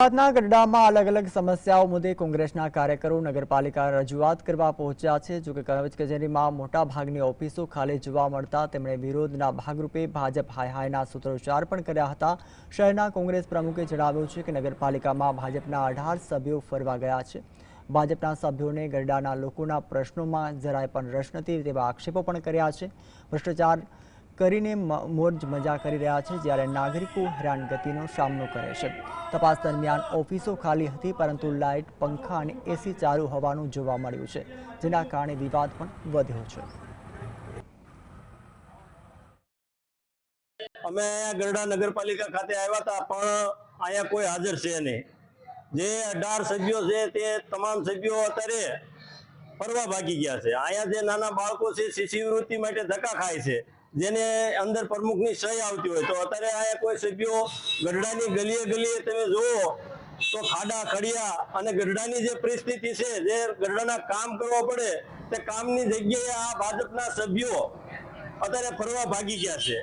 અમદાવાદના ગઢડામાં અલગ અલગ સમસ્યાઓ મુદ્દે કોંગ્રેસના કાર્યકરો નગરપાલિકા રજૂઆત કરવા પહોંચ્યા છે। જોકે કચેરીમાં મોટા ભાગની ઓફિસો ખાલી જોવા મળતા તેમણે વિરોધના ભાગરૂપે ભાજપ હાય હાયના સૂત્રોચ્ચાર પણ કર્યા હતા। શહેરના કોંગ્રેસ પ્રમુખે જણાવ્યું છે કે નગરપાલિકામાં ભાજપના 18 સભ્યો ફરવા ગયા છે। ભાજપના સભ્યોને ગઢડાના લોકોના પ્રશ્નોમાં જરાય પણ રસ નથી તેવા આક્ષેપો પણ કર્યા છે। ભ્રષ્ટાચાર કરીને મોજ મજા કરી રહ્યા છે જ્યારે નાગરિકો હેરાનગતિનો સામનો કરે છે। તપાસ દરમિયાન ઓફિસો ખાલી હતી પરંતુ લાઇટ પંખા અને એસી ચાલુ હોવાનું જોવા મળ્યું છે જેના કારણે વિવાદ પણ વધ્યો છે। અમે ગરડા નગરપાલિકા ખાતે આવ્યા હતા પણ અહીંયા કોઈ હાજર છે નહીં। જે 18 સભ્યો છે તે તમામ સભ્યો અત્યારે ફરવા ભાગી ગયા છે। અહીંયા જે નાના બાળકો છે શિષ્યવૃત્તિ માટે ધક્કા ખાય છે જેને અંદર પ્રમુખની સહી આવતી હોય તો અત્યારે અહીંયા કોઈ સભ્યો ગઢડાની ગલીએ ગલીએ તમે જુઓ તો ખાડા ખડિયા અને ગઢડાની જે પરિસ્થિતિ છે જે ગઢડાના કામ કરવા પડે તે કામની જગ્યાએ આ ભાજપના સભ્યો અત્યારે ફરવા ભાગી ગયા છે।